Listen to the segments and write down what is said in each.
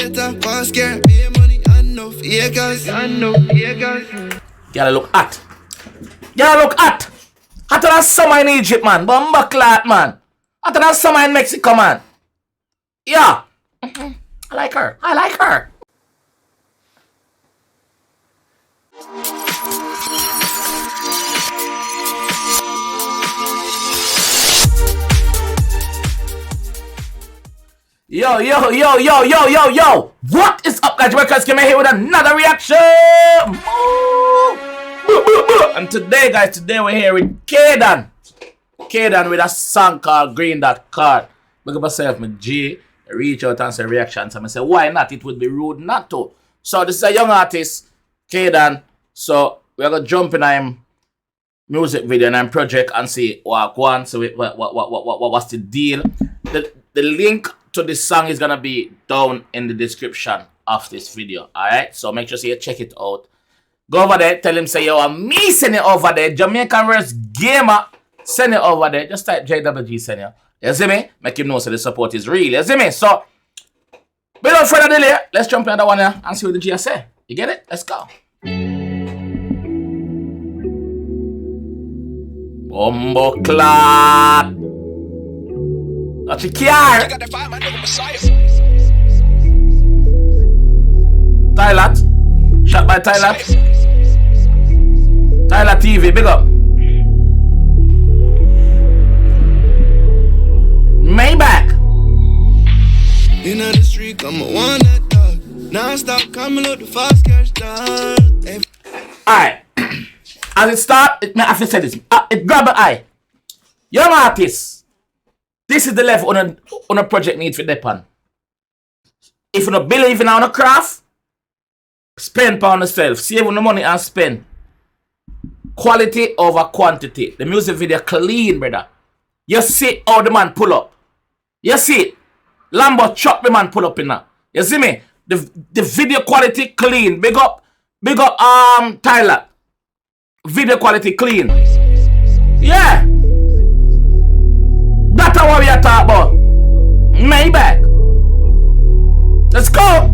Fast get pay money and no 𝐑𝐄𝐂𝐓𝐈𝐎𝐍. Gotta look hot. Gotta look hot. Hotter than summer in Egypt, man. Bomba clat, man. Hotter than summer in Mexico, man. Yeah. I like her. I like her. Yo. What is up, guys? JAMAICA'S here with another reaction. And today, guys, we're here with Kaadon. Kaadon with a song called 𝐑𝐄𝐂𝐓𝐈𝐎𝐍. Look at myself, my G. I reach out and say reactions. And I say, why not? It would be rude not to. So this is a young artist, Kaadon. So we're going to jump in him music video and him project and see what one. So what's the deal? The link to this song is going to be down in the description of this video. Alright? So make sure you check it out. Go over there. Tell him, say, yo, me send it over there. Jamaican gamer. Send it over there. Just type JWG send it. You see me? Make him know so the support is real. You see me? So, without further delay, let's jump in the one here and see what the G say. You get it? Let's go. Bumbo clot. That's your car. Tyler. Shot by Tyler. Tyler TV, big up. Maybach. In the street, come on, one that dog. Non-stop, coming up the fast cash dog. Alright. As it start, I have to say this. It grab an eye. Young artists. This is the level on a project need for depend. If you don't believe in our craft, spend on yourself. Save on the money and spend. Quality over quantity. The music video clean, brother. You see how the man pull up. You see it. Lambo chop the man pull up in now. You see me? The video quality clean. Big up Tyler. Video quality clean. Yeah. That's what we are talking about. Maybach. Let's go.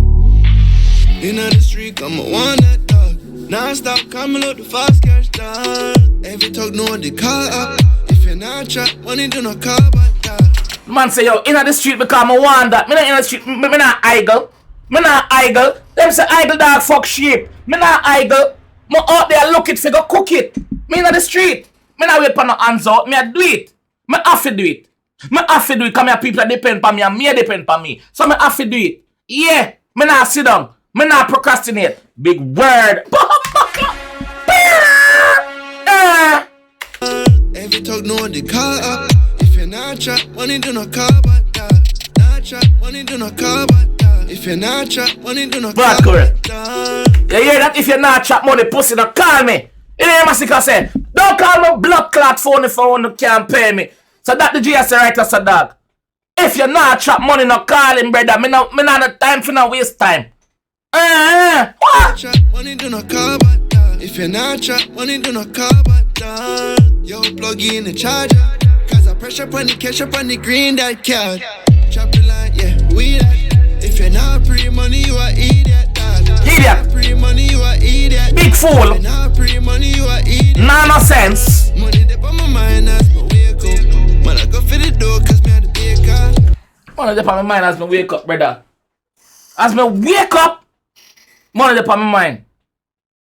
In the street, come on, one that dog. Non-stop, coming up the fast cash dog. Every talk, know what they call up. If you're not trap, money do not call but dog. Man say, yo, in the street because I want that. Me not in the street, me not idle. Me not idle. Them say idle dog fuck sheep. Me not idle. Me out there look it, figure cook it. Me in the street. Me not wait for no hands out. Me I do it. Me have to do it. Me have to do it because my people depend on me and me depend on me. So me have to do it. Yeah. Me not sit down. Me not procrastinate. Big word. Every talk know what they call up. If you're not trap, money do not call but dog. Not trap, money do not call but dog. If you're not trap, money do not call but dog. You hear that? If you're not trap money, pussy don't call me. You know what I say? Don't call me blood clot phone if you can't pay me. So that the GS right as a dog. If you're not trap money, not call him, brother. Me not the time for no waste time. What? Trap, money do not call but dog. If you're not trap, money do not call but dog. Yo, plug in the charger. Cause I pressure upon the cash up on the green that card. Chop the line, yeah, we that. If you're not pre-money, you are idiot, dog. Idiot. Pre-money, you are idiot. Big fool. If you're not pre-money, you are idiot. No sense. Money dip on my mind as my wake up. Man, I go for the door cause me had the baker. Money dip on my mind as me wake up, brother. As me wake up, money dip on my mind.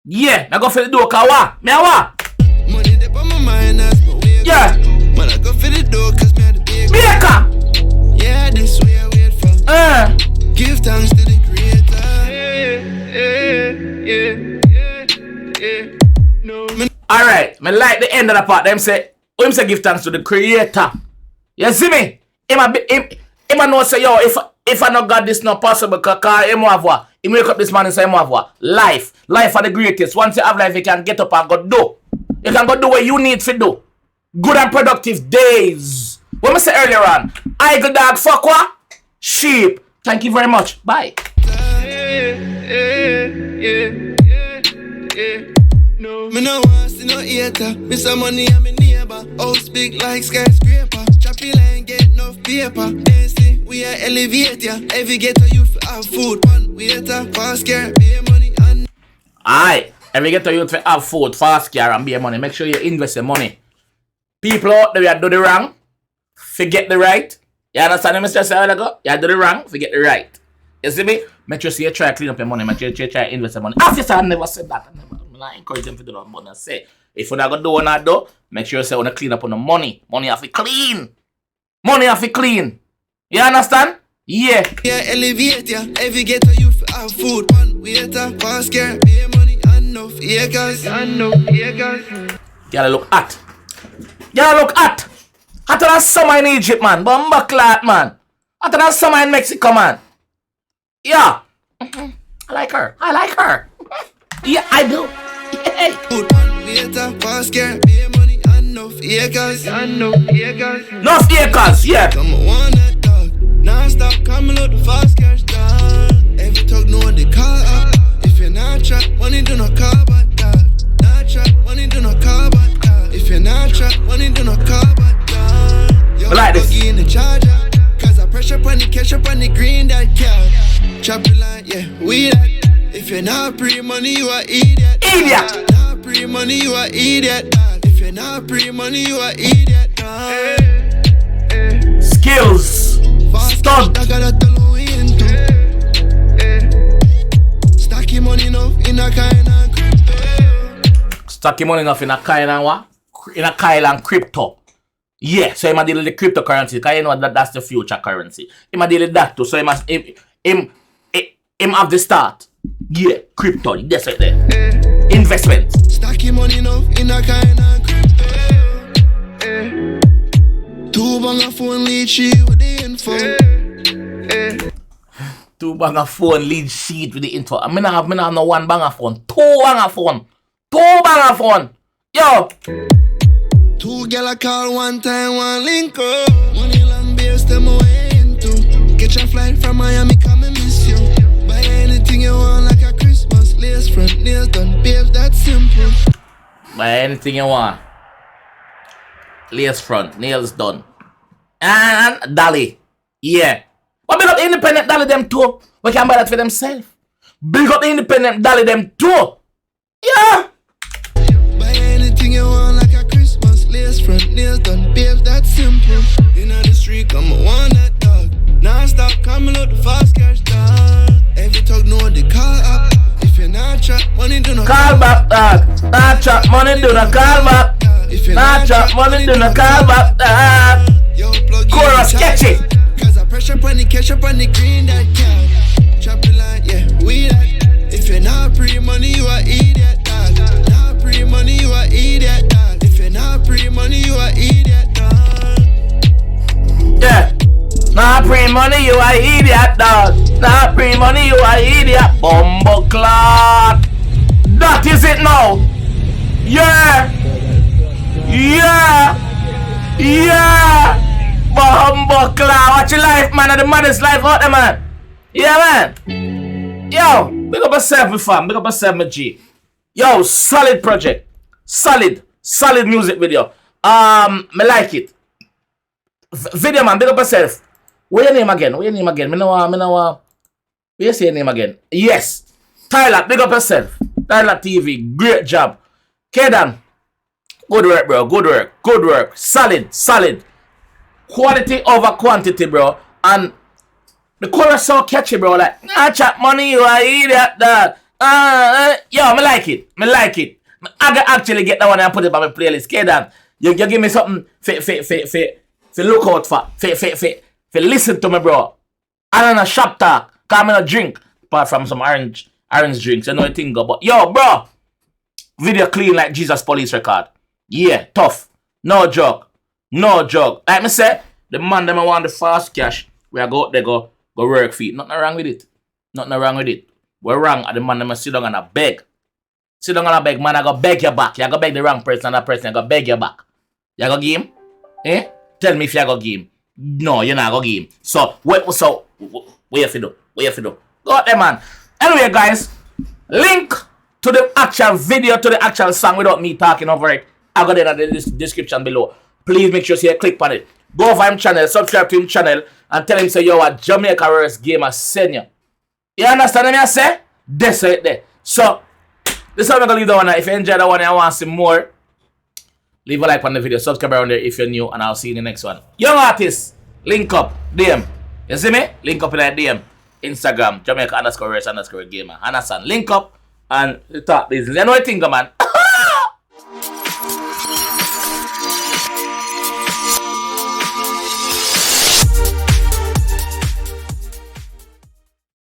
Yeah, I go for the door cause what? Me a what? Money dip on my mind as my wake up. Yeah. Man, I go for the door cause me had the baker. Baker. Yeah, this way I wait for. Give thanks to the creator. No. Alright, me like the end of the part. Them say give thanks to the creator. You see me? Him know say, yo, if I not got this not possible, because him have what? He wake up this morning and say him have what? Life. Life are the greatest. Once you have life, you can get up and go do. You can go do what you need to do. Good and productive days. What I say earlier on? Idle dog fuck what? Sheep. Thank you very much. Bye. No. Me no want see no hater. Me some money and me neighbor. House big like skyscraper. Choppy line get enough paper. Dancing. We are elevate ya. Every ghetto youth have food. One waiter, fast care, pay money and. Aye. Every ghetto youth have food, fast care, and pay money. Make sure you invest your money. People out there, you do the wrong, forget the right. You understand me, Mr. Say? You do the wrong, forget the right. You see me? Make sure you try to clean up your money. Make sure you try to invest your money. Officer, I never said that. I'm not encourage them to do that. But I say, if you're not going to do what I do, make sure you say, I want to clean up on the money. Money have to clean. Money have to clean. You understand? Yeah. Yeah, elevate ya. Every ghetto youth have food. One waiter, fast care, pay money and enough acres. Y'all look hot. Y'all look hot. Hotter than summer in Egypt, man. Bomba clat, man. Hotter than summer in Mexico, man. Yeah. I like her. I like her. Yeah, I do. Yeah. One waiter, fast care, pay money and enough acres. Enough acres, yeah. Come on, one that dog. Non-stop coming out the fast cash dog. Every talk know what they call up. If you're not trap, money do not call back dog. Not trap, money do not call back dog. If you're not trap, money do not call back dog. Yo, like this. in the charger. Cause I pressure upon the cash up on the green that cow. Chop it like, yeah, we that. If you're not pre-money, you are idiot. Idiot. Not pre-money, you are idiot dog. If you're not pre-money, you are idiot dog. Skills. Stunt. Stack your money enough in a kind of crypto. Stack your money enough in a kind of what? In a kind of crypto. Yeah, so he might deal with the cryptocurrency, because you know that's the future currency. He might deal with that too, so he must him have the start. Yeah, crypto, that's right there. Investment. Stack your money enough in a kind of crypto. Two bang a phone lead sheet with the info. Two banger phone lead sheet with the info. I mean, I have no one banger phone. Two banger phone. Two banger phone. Yo. Two gal I call one time, one link up. Money long base, them away into. Catch a flight from Miami, come and miss you. Buy anything you want like a Christmas. Lace front, nails done, babes, that's simple. Buy anything you want. Lace front, nails done. And Dolly. Yeah. But big up the independent Dolly them too. We can buy that for themselves. Big up the independent Dolly them too. Yeah. Buy anything you want like a Christmas. Lace front, nails done, babes, that's simple. In the street, come on, one that dog. Non-stop, coming out the fast cash dog. Every talk know what they call up. If you're not trap, money do not call back, dog. Not trap, money do not call back. If you're not trap, money do not call back, dog. Chorus, sketchy. Cause I pressure upon the cash up on the green that cow. Chop it like, yeah, we that. If you're not pre-money, you are idiot dog. Not pre-money, you are idiot dog. If you're not pre-money, you are idiot dog. Yeah. Not pre-money, you are idiot dog. Not pre-money, you are idiot. Bumbo clot. That is it now. Yeah. Yeah. Yeah. Bumbo cloud, watch your life, man. The maddest life out there, man. Yeah, man. Yo, big up yourself, my fam. Big up yourself, my G. Yo, solid project. Solid music video. Me like it. Video, man. Big up yourself. What's your name again? Me know. Where's your name again? Yes. Tyler, big up yourself. Tyler TV, great job. Kaadon, good work, bro. Good work. Solid. Quality over quantity, bro. And the chorus so catchy, bro. Like, nah, chat money, you are idiot, dog. Yo, me like it. I can actually get that one and put it on my playlist. Kaadon, you give me something for look out for listen to me, bro. I don't know shop talk. Cause me no drink. Apart from some orange drinks. You know the thing go. But yo, bro. Video clean like Jesus Police record. Yeah, tough. No joke. Like me say, the man them want the fast cash. We are go out there go work for it. Nothing wrong with it. We're wrong at the man them sit down and a beg. Man, I go beg your back. You go beg the wrong person and that person I go beg your back. You go give him? Eh? Tell me if you go give him. No, you're not go give him. So what you have to do? Go out there, man. Anyway, guys, link to the actual video, to the actual song without me talking over it. I got it in the description below. Please make sure you click on it. go over him channel, subscribe to him channel, and tell him say yo a Jamaica gamer send you. You understand what I say? That's it there. So this is how I'm gonna leave the one. If you enjoyed the one and you want to see more, leave a like on the video, subscribe around there if you're new, and I'll see you in the next one. Young artists, link up, DM. You see me? Link up in that DM. Instagram, Jamaica_gamer. Understand? Link up and talk business. You know what I think, man?